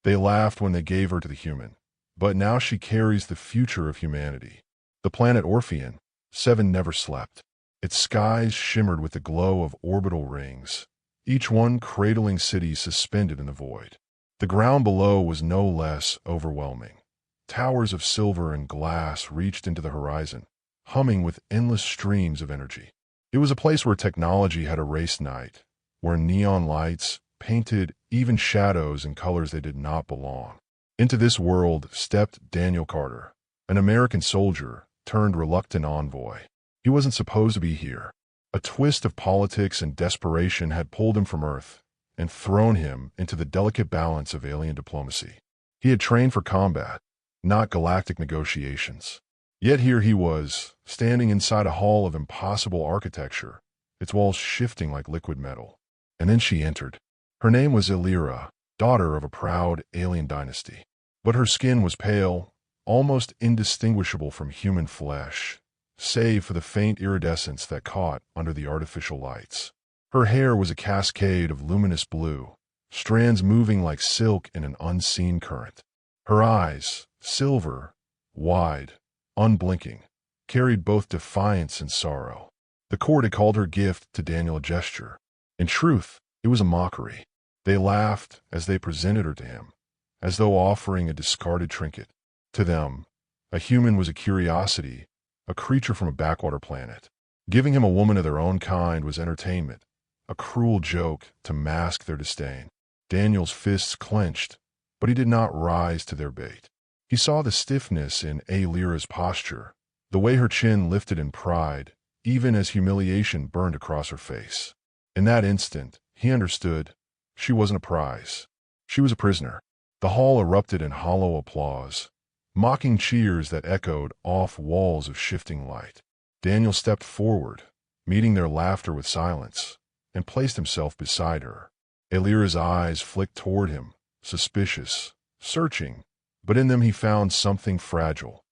They laughed when they gave her to the human, but now she carries the future of humanity. The planet Orpheon, 7 never slept. Its skies shimmered with the glow of orbital rings, each one cradling cities suspended in the void. The ground below was no less overwhelming. Towers of silver and glass reached into the horizon, humming with endless streams of energy. It was a place where technology had erased night, where neon lights painted even shadows in colors they did not belong. Into this world stepped Daniel Carter, an American soldier turned reluctant envoy. He wasn't supposed to be here. A twist of politics and desperation had pulled him from Earth and thrown him into the delicate balance of alien diplomacy. He had trained for combat, not galactic negotiations. Yet here he was, standing inside a hall of impossible architecture, its walls shifting like liquid metal. And then she entered. Her name was Illyra, daughter of a proud alien dynasty. But her skin was pale, almost indistinguishable from human flesh, save for the faint iridescence that caught under the artificial lights. Her hair was a cascade of luminous blue, strands moving like silk in an unseen current. Her eyes, silver, wide, unblinking, carried both defiance and sorrow. The court had called her gift to Daniel a gesture. In truth, it was a mockery. They laughed as they presented her to him, as though offering a discarded trinket. To them, a human was a curiosity, a creature from a backwater planet. Giving him a woman of their own kind was entertainment, a cruel joke to mask their disdain. Daniel's fists clenched, but he did not rise to their bait. He saw the stiffness in Illyra's posture, the way her chin lifted in pride, even as humiliation burned across her face. In that instant, he understood. She wasn't a prize. She was a prisoner. The hall erupted in hollow applause, mocking cheers that echoed off walls of shifting light. Daniel stepped forward, meeting their laughter with silence, and placed himself beside her. Illyra's eyes flicked toward him, suspicious, searching, but in them he found something fragile,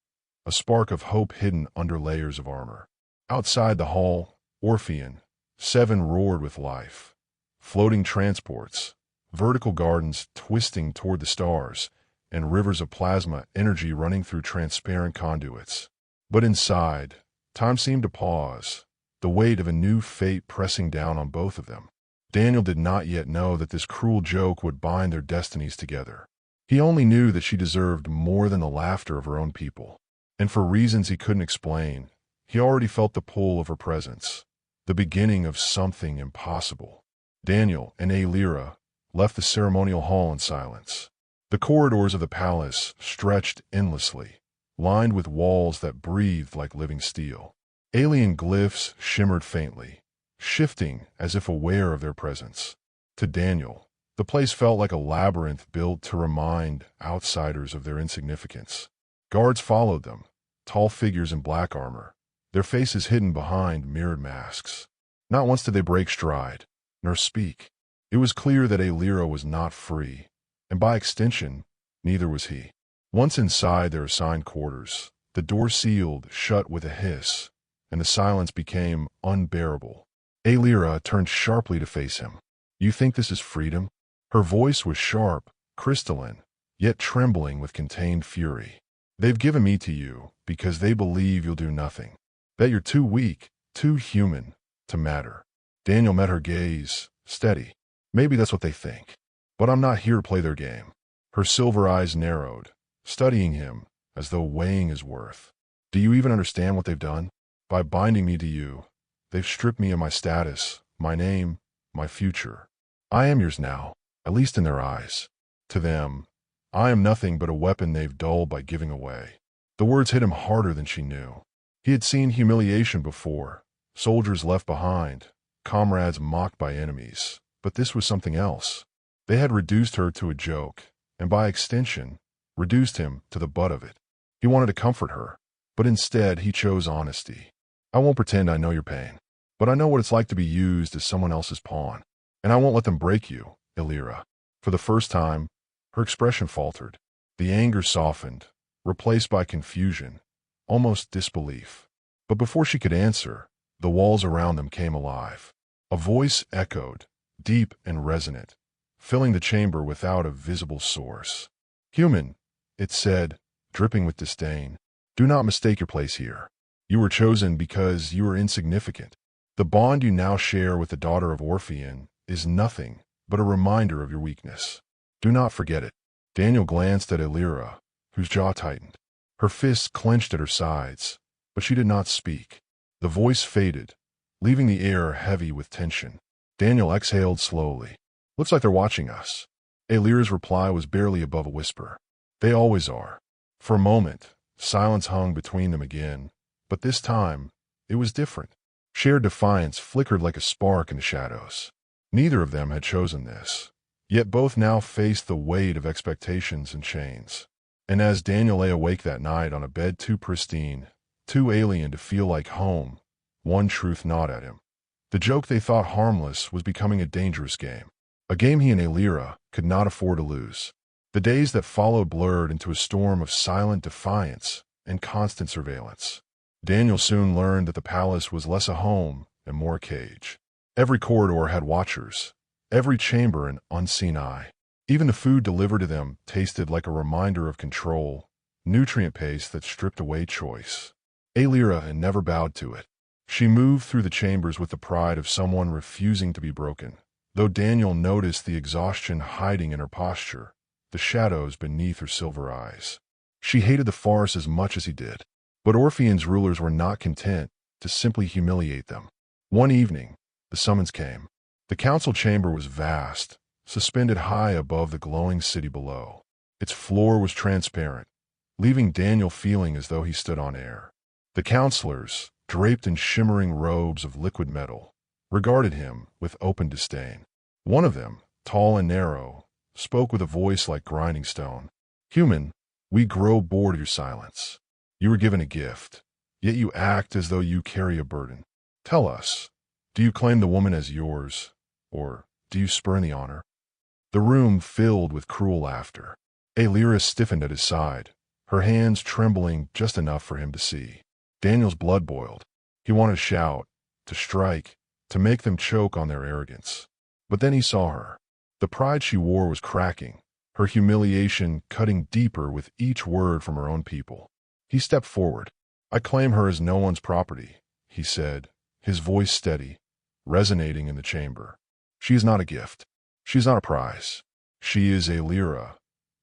a spark of hope hidden under layers of armor. Outside the hall, Orpheon, 7 roared with life. Floating transports, vertical gardens twisting toward the stars, and rivers of plasma energy running through transparent conduits. But inside, time seemed to pause, the weight of a new fate pressing down on both of them. Daniel did not yet know that this cruel joke would bind their destinies together. He only knew that she deserved more than the laughter of her own people. And for reasons he couldn't explain, he already felt the pull of her presence, the beginning of something impossible. Daniel and Illyra left the ceremonial hall in silence. The corridors of the palace stretched endlessly, lined with walls that breathed like living steel. Alien glyphs shimmered faintly, shifting as if aware of their presence. To Daniel, the place felt like a labyrinth built to remind outsiders of their insignificance. Guards followed them, tall figures in black armor, their faces hidden behind mirrored masks. Not once did they break stride, nor speak. It was clear that Illyra was not free, and by extension, neither was he. Once inside their assigned quarters, the door sealed shut with a hiss, and the silence became unbearable. Illyra turned sharply to face him. "You think this is freedom?" Her voice was sharp, crystalline, yet trembling with contained fury. "They've given me to you because they believe you'll do nothing, that you're too weak, too human, to matter." Daniel met her gaze, steady. "Maybe that's what they think, but I'm not here to play their game." Her silver eyes narrowed, studying him as though weighing his worth. "Do you even understand what they've done? By binding me to you, they've stripped me of my status, my name, my future. I am yours now, at least in their eyes. To them, I am nothing but a weapon they've dulled by giving away." The words hit him harder than she knew. He had seen humiliation before, soldiers left behind, comrades mocked by enemies, but this was something else. They had reduced her to a joke, and by extension, reduced him to the butt of it. He wanted to comfort her, but instead he chose honesty. "I won't pretend I know your pain, but I know what it's like to be used as someone else's pawn, and I won't let them break you, Illyra." For the first time, her expression faltered. The anger softened, replaced by confusion, almost disbelief. But before she could answer, the walls around them came alive. A voice echoed, deep and resonant, filling the chamber without a visible source. Human, it said, dripping with disdain, do not mistake your place here. You were chosen because you are insignificant. The bond you now share with the daughter of Orpheon is nothing but a reminder of your weakness. Do not forget it. Daniel glanced at Elira, whose jaw tightened. Her fists clenched at her sides, but she did not speak. The voice faded, leaving the air heavy with tension. Daniel exhaled slowly. Looks like they're watching us. Elira's reply was barely above a whisper. They always are. For a moment, silence hung between them again, but this time, it was different. Shared defiance flickered like a spark in the shadows. Neither of them had chosen this, yet both now faced the weight of expectations and chains. And as Daniel lay awake that night on a bed too pristine, too alien to feel like home, one truth gnawed at him. The joke they thought harmless was becoming a dangerous game. A game he and Elira could not afford to lose. The days that followed blurred into a storm of silent defiance and constant surveillance. Daniel soon learned that the palace was less a home and more a cage. Every corridor had watchers, every chamber an unseen eye. Even the food delivered to them tasted like a reminder of control, nutrient paste that stripped away choice. Elira had never bowed to it. She moved through the chambers with the pride of someone refusing to be broken, though Daniel noticed the exhaustion hiding in her posture, the shadows beneath her silver eyes. She hated the farce as much as he did, but Orpheon's rulers were not content to simply humiliate them. One evening, the summons came. The council chamber was vast, suspended high above the glowing city below. Its floor was transparent, leaving Daniel feeling as though he stood on air. The counselors, draped in shimmering robes of liquid metal, regarded him with open disdain. One of them, tall and narrow, spoke with a voice like grinding stone. Human, we grow bored of your silence. You were given a gift, yet you act as though you carry a burden. Tell us, do you claim the woman as yours, or do you spurn the honor? The room filled with cruel laughter. Elira stiffened at his side, her hands trembling just enough for him to see. Daniel's blood boiled. He wanted to shout, to strike, to make them choke on their arrogance. But then he saw her. The pride she wore was cracking, her humiliation cutting deeper with each word from her own people. He stepped forward. I claim her as no one's property, he said, his voice steady, resonating in the chamber. She is not a gift. She is not a prize. She is Elira,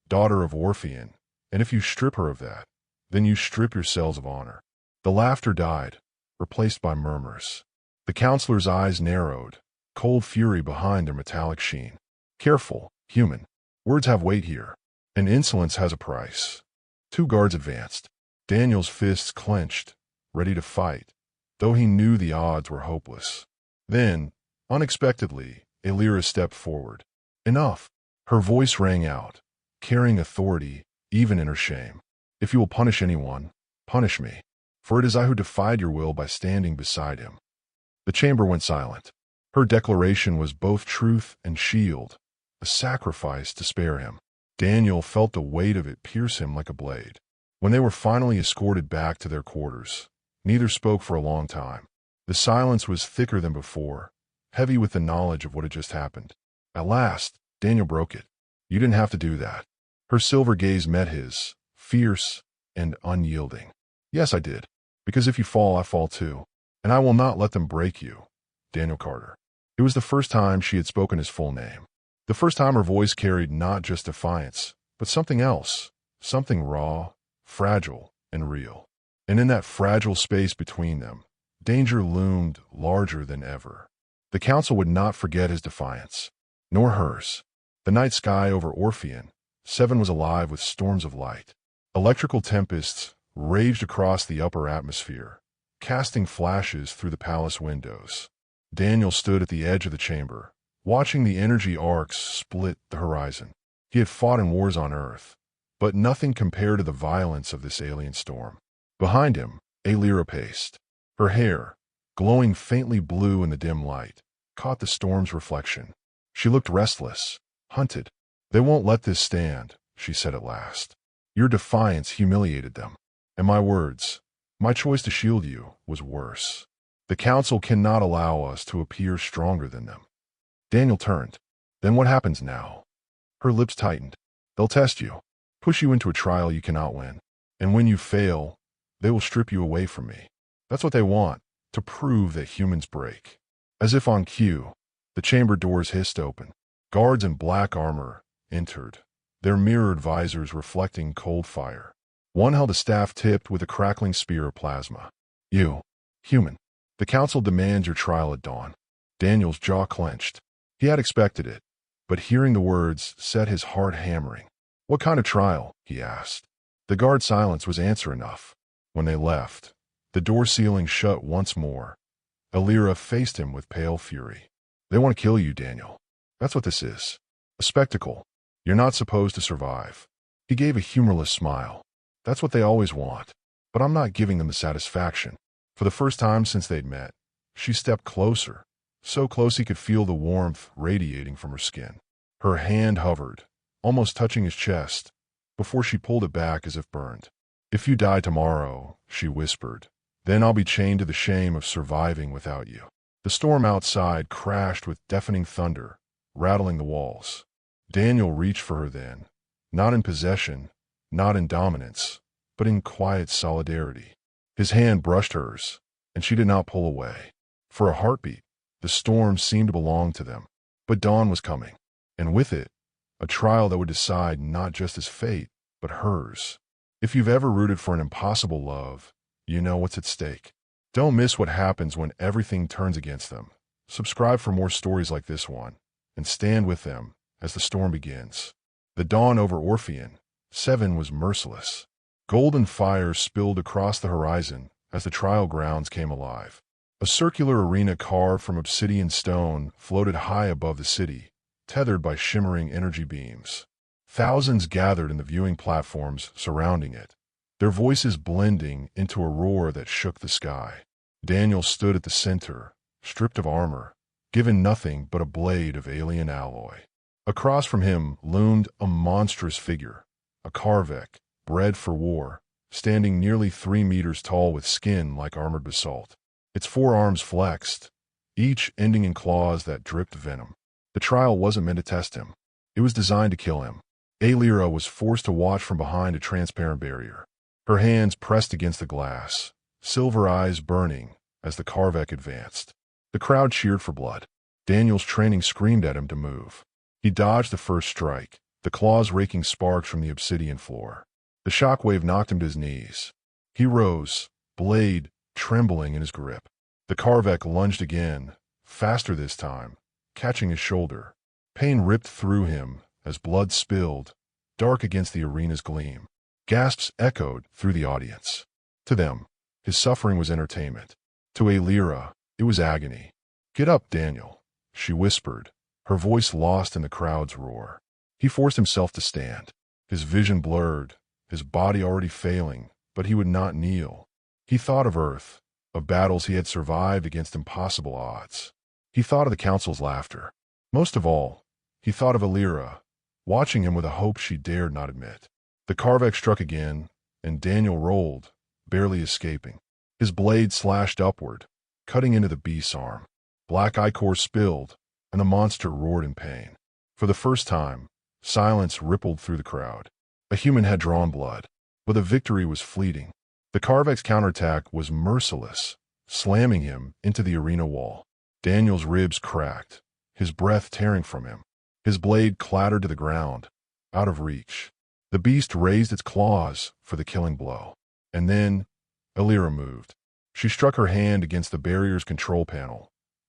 daughter of Orpheon, and if you strip her of that, then you strip yourselves of honor. The laughter died, replaced by murmurs. The counselor's eyes narrowed, cold fury behind their metallic sheen. Careful, human. Words have weight here, and insolence has a price. Two guards advanced. Daniel's fists clenched, ready to fight, though he knew the odds were hopeless. Then, unexpectedly, Elira stepped forward. Enough. Her voice rang out, carrying authority even in her shame. If you will punish anyone, punish me, for it is I who defied your will by standing beside him. The chamber went silent. Her declaration was both truth and shield, a sacrifice to spare him. Daniel felt the weight of it pierce him like a blade. When they were finally escorted back to their quarters, neither spoke for a long time. The silence was thicker than before, heavy with the knowledge of what had just happened. At last, Daniel broke it. You didn't have to do that. Her silver gaze met his, fierce and unyielding. Yes, I did. Because if you fall, I fall too. And I will not let them break you. Daniel Carter. It was the first time she had spoken his full name. The first time her voice carried not just defiance, but something else. Something raw, fragile, and real. And in that fragile space between them, danger loomed larger than ever. The council would not forget his defiance, nor hers. The night sky over Orpheon, 7 was alive with storms of light. Electrical tempests raged across the upper atmosphere, casting flashes through the palace windows. Daniel stood at the edge of the chamber, watching the energy arcs split the horizon. He had fought in wars on Earth, but nothing compared to the violence of this alien storm. Behind him, Elira paced. Her hair, glowing faintly blue in the dim light, caught the storm's reflection. She looked restless, hunted. They won't let this stand, she said at last. Your defiance humiliated them. And my words, my choice to shield you, was worse. The council cannot allow us to appear stronger than them. Daniel turned. Then what happens now? Her lips tightened. They'll test you, push you into a trial you cannot win. And when you fail, they will strip you away from me. That's what they want, to prove that humans break. As if on cue, the chamber doors hissed open. Guards in black armor entered, their mirrored visors reflecting cold fire. One held a staff tipped with a crackling spear of plasma. You, human. The council demands your trial at dawn. Daniel's jaw clenched. He had expected it, but hearing the words set his heart hammering. What kind of trial? He asked. The guard silence was answer enough. When they left, the door ceiling shut once more. Alira faced him with pale fury. They want to kill you, Daniel. That's what this is. A spectacle. You're not supposed to survive. He gave a humorless smile. That's what they always want. But I'm not giving them the satisfaction. For the first time since they'd met, she stepped closer, so close he could feel the warmth radiating from her skin. Her hand hovered, almost touching his chest, before she pulled it back as if burned. If you die tomorrow, she whispered, then I'll be chained to the shame of surviving without you. The storm outside crashed with deafening thunder, rattling the walls. Daniel reached for her then, not in possession, not in dominance, but in quiet solidarity. His hand brushed hers, and she did not pull away. For a heartbeat, the storm seemed to belong to them. But dawn was coming, and with it, a trial that would decide not just his fate, but hers. If you've ever rooted for an impossible love, you know what's at stake. Don't miss what happens when everything turns against them. Subscribe for more stories like this one, and stand with them as the storm begins. The dawn over Orpheon 7 was merciless. Golden fire spilled across the horizon as the trial grounds came alive. A circular arena carved from obsidian stone floated high above the city, tethered by shimmering energy beams. Thousands gathered in the viewing platforms surrounding it, their voices blending into a roar that shook the sky. Daniel stood at the center, stripped of armor, given nothing but a blade of alien alloy. Across from him loomed a monstrous figure, a Karvek, bred for war, standing nearly 3 meters tall with skin like armored basalt. Its forearms flexed, each ending in claws that dripped venom. The trial wasn't meant to test him. It was designed to kill him. Alira was forced to watch from behind a transparent barrier. Her hands pressed against the glass, silver eyes burning as the Karvek advanced. The crowd cheered for blood. Daniel's training screamed at him to move. He dodged the first strike, the claws raking sparks from the obsidian floor. The shockwave knocked him to his knees. He rose, blade trembling in his grip. The Karvek lunged again, faster this time, catching his shoulder. Pain ripped through him as blood spilled, dark against the arena's gleam. Gasps echoed through the audience. To them, his suffering was entertainment. To Alira, it was agony. Get up, Daniel, she whispered, her voice lost in the crowd's roar. He forced himself to stand, his vision blurred, his body already failing, but he would not kneel. He thought of Earth, of battles he had survived against impossible odds. He thought of the council's laughter. Most of all, he thought of Alira, watching him with a hope she dared not admit. The Karvek struck again, and Daniel rolled, barely escaping. His blade slashed upward, cutting into the beast's arm. Black ichor spilled, and the monster roared in pain. For the first time, silence rippled through the crowd. A human had drawn blood, but the victory was fleeting. The Karvek's counterattack was merciless, slamming him into the arena wall. Daniel's ribs cracked, his breath tearing from him. His blade clattered to the ground, out of reach. The beast raised its claws for the killing blow. And then, Alira moved. She struck her hand against the barrier's control panel,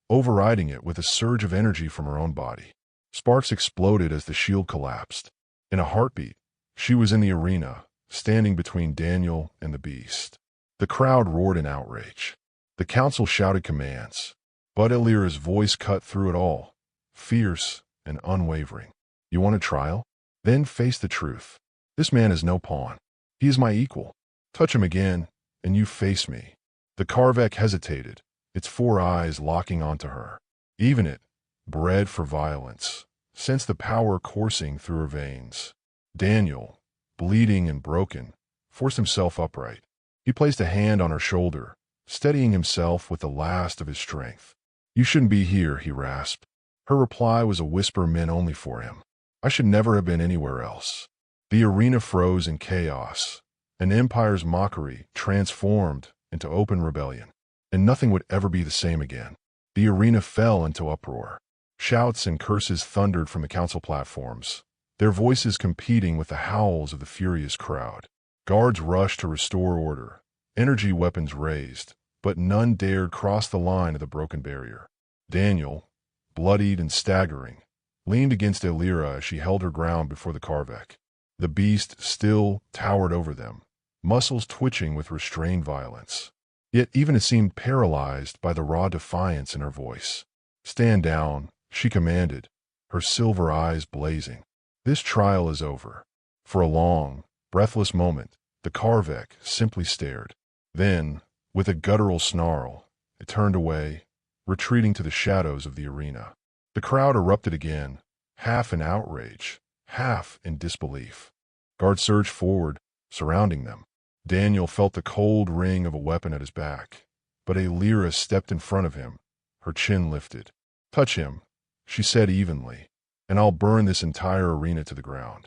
overriding it with a surge of energy from her own body. Sparks exploded as the shield collapsed. In a heartbeat, she was in the arena, standing between Daniel and the beast. The crowd roared in outrage. The council shouted commands, but Alira's voice cut through it all, fierce and unwavering. You want a trial? Then face the truth. This man is no pawn. He is my equal. Touch him again, and you face me. The Karvek hesitated, its 4 eyes locking onto her. Even it, bred for violence, sensed the power coursing through her veins. Daniel, bleeding and broken, forced himself upright. He placed a hand on her shoulder, steadying himself with the last of his strength. You shouldn't be here, he rasped. Her reply was a whisper meant only for him. I should never have been anywhere else. The arena froze in chaos. An empire's mockery transformed into open rebellion, and nothing would ever be the same again. The arena fell into uproar. Shouts and curses thundered from the council platforms, their voices competing with the howls of the furious crowd. Guards rushed to restore order, energy weapons raised, but none dared cross the line of the broken barrier. Daniel, bloodied and staggering, leaned against Elira as she held her ground before the Karvek. The beast still towered over them, muscles twitching with restrained violence. Yet even it seemed paralyzed by the raw defiance in her voice. Stand down, she commanded, her silver eyes blazing. This trial is over. For a long, breathless moment, the Karvek simply stared. Then, with a guttural snarl, it turned away, retreating to the shadows of the arena. The crowd erupted again, half in outrage, half in disbelief. Guards surged forward, surrounding them. Daniel felt the cold ring of a weapon at his back, but Elira stepped in front of him, her chin lifted. Touch him, she said evenly, and I'll burn this entire arena to the ground.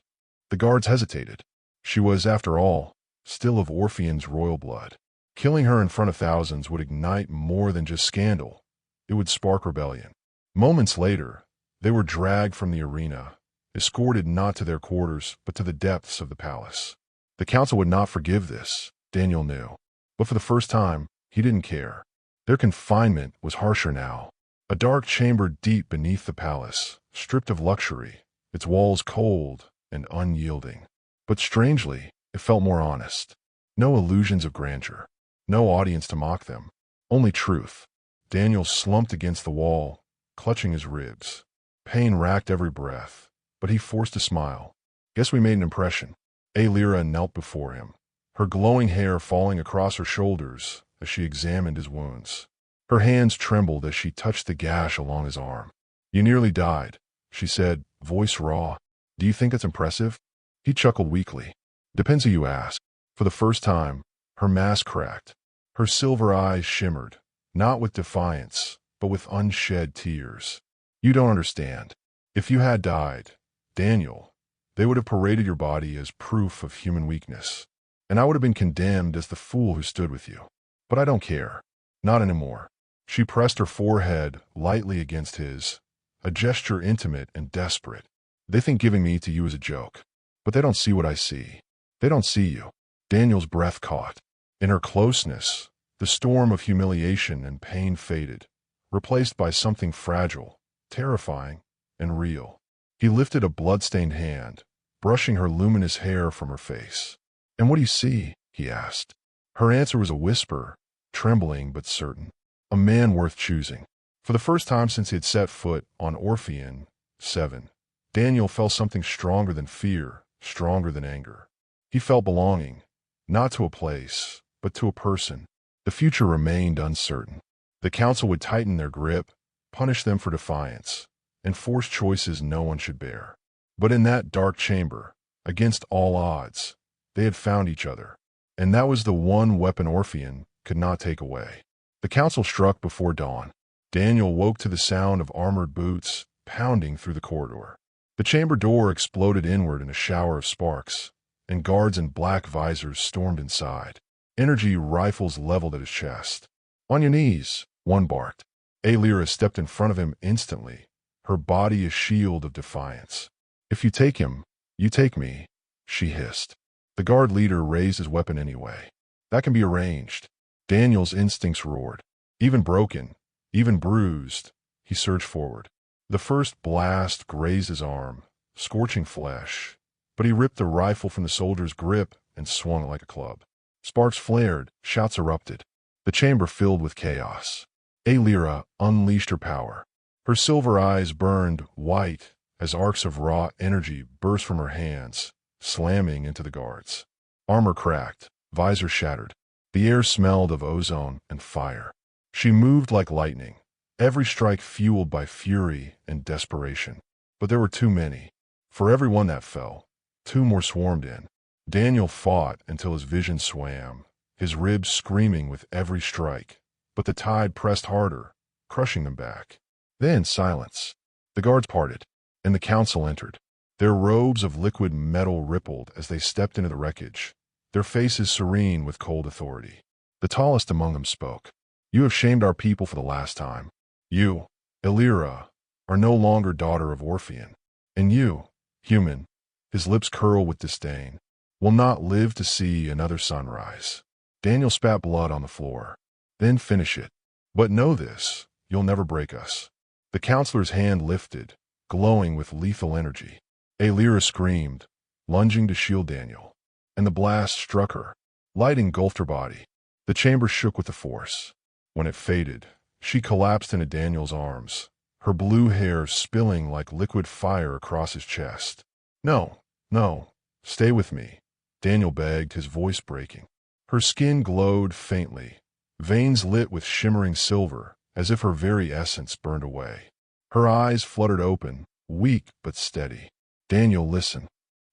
The guards hesitated. She was, after all, still of Orphean's royal blood. Killing her in front of thousands would ignite more than just scandal. It would spark rebellion. Moments later, they were dragged from the arena, escorted not to their quarters but to the depths of the palace. The council would not forgive this, Daniel knew. But for the first time, he didn't care. Their confinement was harsher now. A dark chamber deep beneath the palace, stripped of luxury, its walls cold and unyielding. But strangely, it felt more honest. No illusions of grandeur. No audience to mock them. Only truth. Daniel slumped against the wall, clutching his ribs. Pain racked every breath, but he forced a smile. Guess we made an impression. Elira knelt before him, her glowing hair falling across her shoulders as she examined his wounds. Her hands trembled as she touched the gash along his arm. You nearly died, she said, voice raw. Do you think it's impressive? He chuckled weakly. Depends who you ask. For the first time, her mask cracked. Her silver eyes shimmered, not with defiance, but with unshed tears. You don't understand. If you had died, Daniel, they would have paraded your body as proof of human weakness, and I would have been condemned as the fool who stood with you. But I don't care. Not anymore. She pressed her forehead lightly against his, a gesture intimate and desperate. They think giving me to you is a joke, but they don't see what I see. They don't see you. Daniel's breath caught. In her closeness, the storm of humiliation and pain faded, replaced by something fragile, terrifying, and real. He lifted a blood-stained hand, brushing her luminous hair from her face. And what do you see? He asked. Her answer was a whisper, trembling but certain. A man worth choosing. For the first time since he had set foot on Orphean 7, Daniel felt something stronger than fear, stronger than anger. He felt belonging, not to a place, but to a person. The future remained uncertain. The council would tighten their grip, punish them for defiance, and force choices no one should bear. But in that dark chamber, against all odds, they had found each other, and that was the one weapon Orphean could not take away. The council struck before dawn. Daniel woke to the sound of armored boots pounding through the corridor. The chamber door exploded inward in a shower of sparks, and guards in black visors stormed inside, energy rifles leveled at his chest. On your knees, one barked. Elira stepped in front of him instantly, her body a shield of defiance. If you take him, you take me, she hissed. The guard leader raised his weapon anyway. That can be arranged. Daniel's instincts roared. Even broken, even bruised, he surged forward. The first blast grazed his arm, scorching flesh, but he ripped the rifle from the soldier's grip and swung it like a club. Sparks flared, shouts erupted. The chamber filled with chaos. Elira unleashed her power. Her silver eyes burned white as arcs of raw energy burst from her hands, slamming into the guards. Armor cracked, visor shattered. The air smelled of ozone and fire. She moved like lightning, every strike fueled by fury and desperation. But there were too many. For every one that fell, two more swarmed in. Daniel fought until his vision swam, his ribs screaming with every strike. But the tide pressed harder, crushing them back. Then silence. The guards parted, and the council entered. Their robes of liquid metal rippled as they stepped into the wreckage, their faces serene with cold authority. The tallest among them spoke. "You have shamed our people for the last time. You, Illyra, are no longer daughter of Orpheon. And you, human," his lips curl with disdain, "will not live to see another sunrise." Daniel spat blood on the floor. "Then finish it. But know this, you'll never break us." The counselor's hand lifted, glowing with lethal energy. Illyra screamed, lunging to shield Daniel, and the blast struck her. Light engulfed her body. The chamber shook with the force. When it faded, she collapsed into Daniel's arms, her blue hair spilling like liquid fire across his chest. "No, no, stay with me," Daniel begged, his voice breaking. Her skin glowed faintly, veins lit with shimmering silver, as if her very essence burned away. Her eyes fluttered open, weak but steady. "Daniel, listen."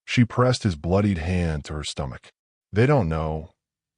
She pressed his bloodied hand to her stomach. "They don't know,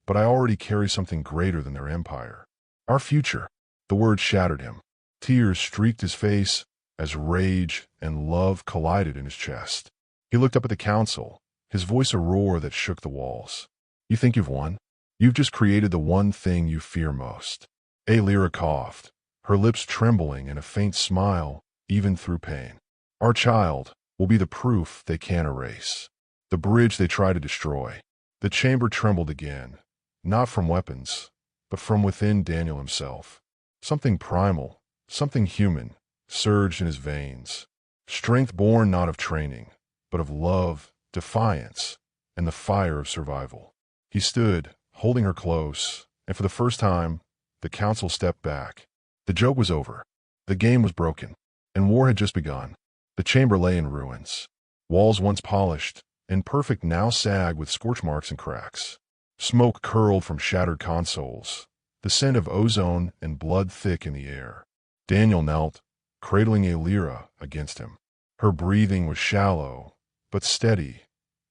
but I already carry something greater than their empire. Our future." The word shattered him. Tears streaked his face as rage and love collided in his chest. He looked up at the council, his voice a roar that shook the walls. "You think you've won? You've just created the one thing you fear most." Illyra coughed, her lips trembling in a faint smile, even through pain. "Our child will be the proof they can't erase. The bridge they try to destroy." The chamber trembled again, not from weapons, but from within Daniel himself. Something primal, something human, surged in his veins. Strength born not of training, but of love, defiance, and the fire of survival. He stood, holding her close, and for the first time, the council stepped back. The joke was over. The game was broken, and war had just begun. The chamber lay in ruins. Walls once polished and perfect now sagged with scorch marks and cracks. Smoke curled from shattered consoles, the scent of ozone and blood thick in the air. Daniel knelt, cradling Illyra against him. Her breathing was shallow, but steady.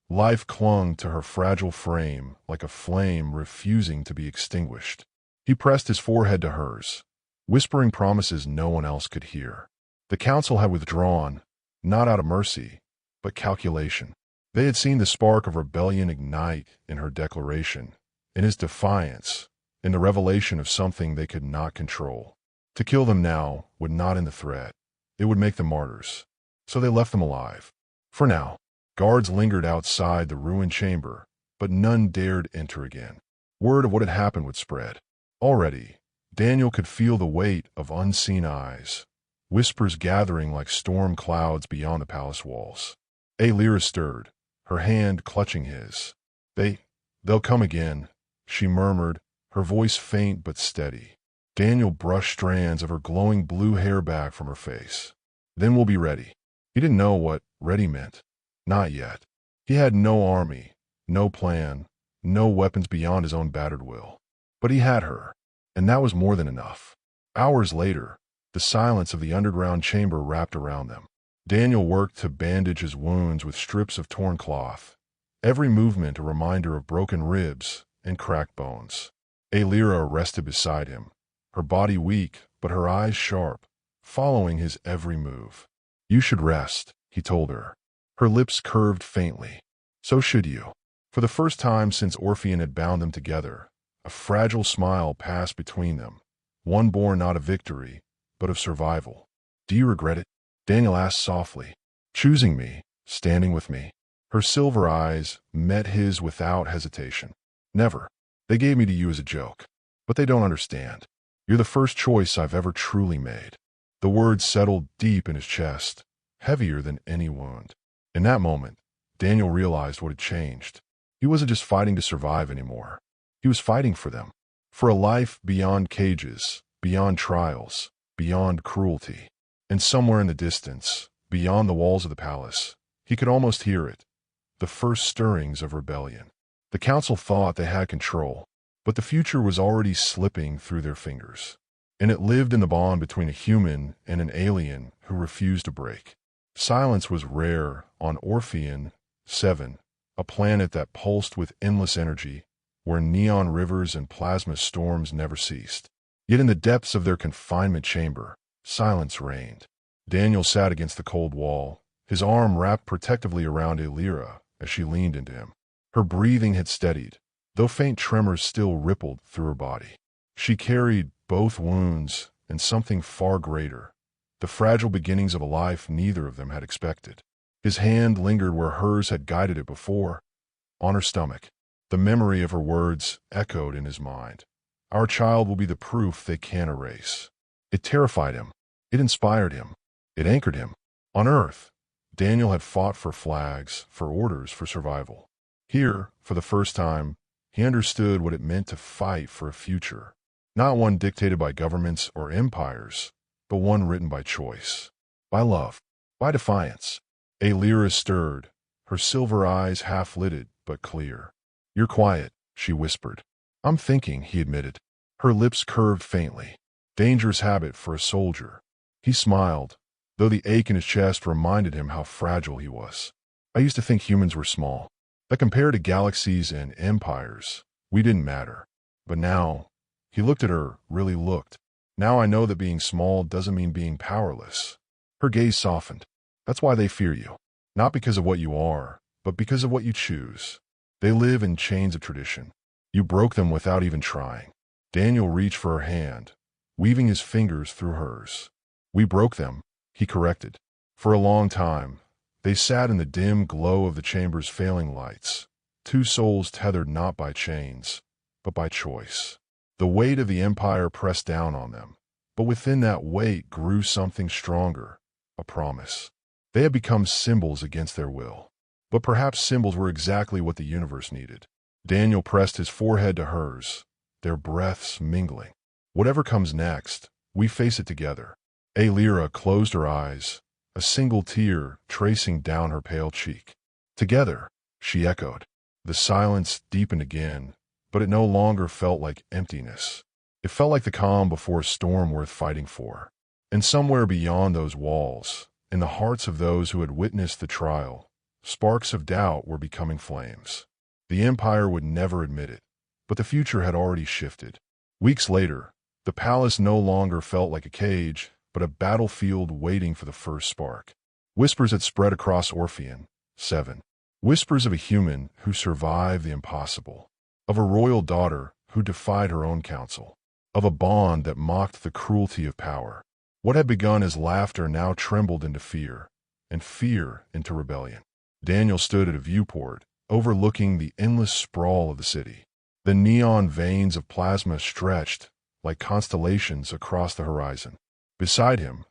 Life clung to her fragile frame like a flame refusing to be extinguished. He pressed his forehead to hers, whispering promises no one else could hear. The council had withdrawn, not out of mercy, but calculation. They had seen the spark of rebellion ignite in her declaration, in his defiance, in the revelation of something they could not control. To kill them now would not end the threat. It would make them martyrs. So they left them alive. For now, guards lingered outside the ruined chamber, but none dared enter again. Word of what had happened would spread. Already, Daniel could feel the weight of unseen eyes, whispers gathering like storm clouds beyond the palace walls. Illyra stirred, her hand clutching his. They'll come again," she murmured, her voice faint but steady. Daniel brushed strands of her glowing blue hair back from her face. "Then we'll be ready." He didn't know what ready meant. Not yet. He had no army, no plan, no weapons beyond his own battered will. But he had her, and that was more than enough. Hours later, the silence of the underground chamber wrapped around them. Daniel worked to bandage his wounds with strips of torn cloth, every movement a reminder of broken ribs and cracked bones. Illyra rested beside him, her body weak but her eyes sharp, following his every move. "You should rest," he told her. Her lips curved faintly. "So should you." For the first time since Orpheon had bound them together, a fragile smile passed between them, one born not of victory, but of survival. "Do you regret it?" Daniel asked softly. "Choosing me, standing with me." Her silver eyes met his without hesitation. "Never. They gave me to you as a joke. But they don't understand. You're the first choice I've ever truly made." The words settled deep in his chest, heavier than any wound. In that moment, Daniel realized what had changed. He wasn't just fighting to survive anymore. He was fighting for them. For a life beyond cages, beyond trials, beyond cruelty. And somewhere in the distance, beyond the walls of the palace, he could almost hear it, the first stirrings of rebellion. The council thought they had control, but the future was already slipping through their fingers. And it lived in the bond between a human and an alien who refused to break. Silence was rare on Orpheon 7, a planet that pulsed with endless energy, where neon rivers and plasma storms never ceased. Yet in the depths of their confinement chamber, silence reigned. Daniel sat against the cold wall, his arm wrapped protectively around Elira as she leaned into him. Her breathing had steadied, though faint tremors still rippled through her body. She carried both wounds and something far greater, the fragile beginnings of a life neither of them had expected. His hand lingered where hers had guided it before, on her stomach. The memory of her words echoed in his mind. Our child will be the proof they can't erase. It terrified him. It inspired him. It anchored him. On Earth, Daniel had fought for flags, for orders, for survival. Here, for the first time, he understood what it meant to fight for a future. Not one dictated by governments or empires, but one written by choice, by love, by defiance. Elira stirred, her silver eyes half-lidded but clear. "You're quiet," she whispered. "I'm thinking," he admitted. Her lips curved faintly. Dangerous habit for a soldier. He smiled, though the ache in his chest reminded him how fragile he was. "I used to think humans were small, that compared to galaxies and empires, we didn't matter. But now," he looked at her, really looked. "Now I know that being small doesn't mean being powerless." Her gaze softened. "That's why they fear you. Not because of what you are, but because of what you choose. They live in chains of tradition. You broke them without even trying." Daniel reached for her hand, weaving his fingers through hers. "We broke them," he corrected. For a long time, they sat in the dim glow of the chamber's failing lights, two souls tethered not by chains, but by choice. The weight of the empire pressed down on them, but within that weight grew something stronger, a promise. They had become symbols against their will. But perhaps symbols were exactly what the universe needed. Daniel pressed his forehead to hers, their breaths mingling. "Whatever comes next, we face it together." Elira closed her eyes, a single tear tracing down her pale cheek. "Together," she echoed. The silence deepened again, but it no longer felt like emptiness. It felt like the calm before a storm worth fighting for. And somewhere beyond those walls, in the hearts of those who had witnessed the trial, sparks of doubt were becoming flames. The Empire would never admit it, but the future had already shifted. Weeks later, the palace no longer felt like a cage, but a battlefield waiting for the first spark. Whispers had spread across Orpheon. 7. Whispers of a human who survived the impossible, of a royal daughter who defied her own counsel, of a bond that mocked the cruelty of power. What had begun as laughter now trembled into fear, and fear into rebellion. Daniel stood at a viewport, overlooking the endless sprawl of the city. The neon veins of plasma stretched like constellations across the horizon. Beside him,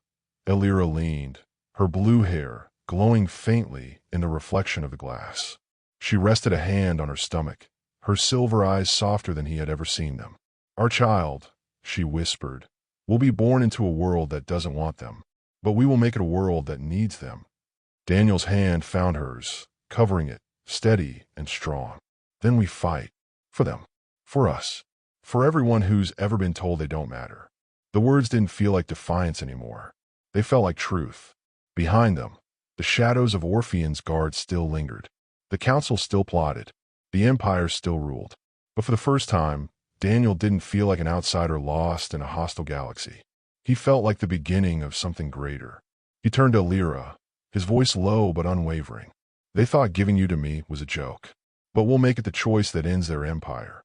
Elira leaned, her blue hair glowing faintly in the reflection of the glass. She rested a hand on her stomach, her silver eyes softer than he had ever seen them. "Our child," she whispered, "will be born into a world that doesn't want them, but we will make it a world that needs them." Daniel's hand found hers, covering it, steady and strong. "Then we fight. For them. For us. For everyone who's ever been told they don't matter." The words didn't feel like defiance anymore. They felt like truth. Behind them, the shadows of Orpheon's guards still lingered. The council still plotted. The empire still ruled. But for the first time, Daniel didn't feel like an outsider lost in a hostile galaxy. He felt like the beginning of something greater. He turned to Elira, his voice low but unwavering. "They thought giving you to me was a joke, but we'll make it the choice that ends their empire."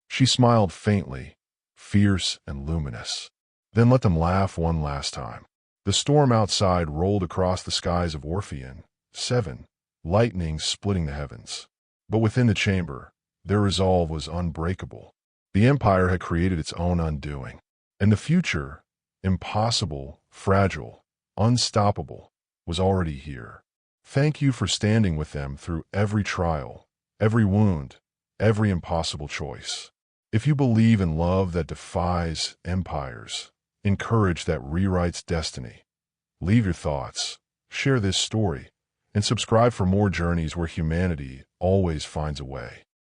She smiled faintly, fierce and luminous. "Then let them laugh one last time." The storm outside rolled across the skies of Orpheon. 7. Lightning splitting the heavens. But within the chamber, their resolve was unbreakable. The empire had created its own undoing. And the future, impossible, fragile, unstoppable, was already here. Thank you for standing with them through every trial, every wound, every impossible choice. If you believe in love that defies empires, in courage that rewrites destiny, leave your thoughts, share this story, and subscribe for more journeys where humanity always finds a way.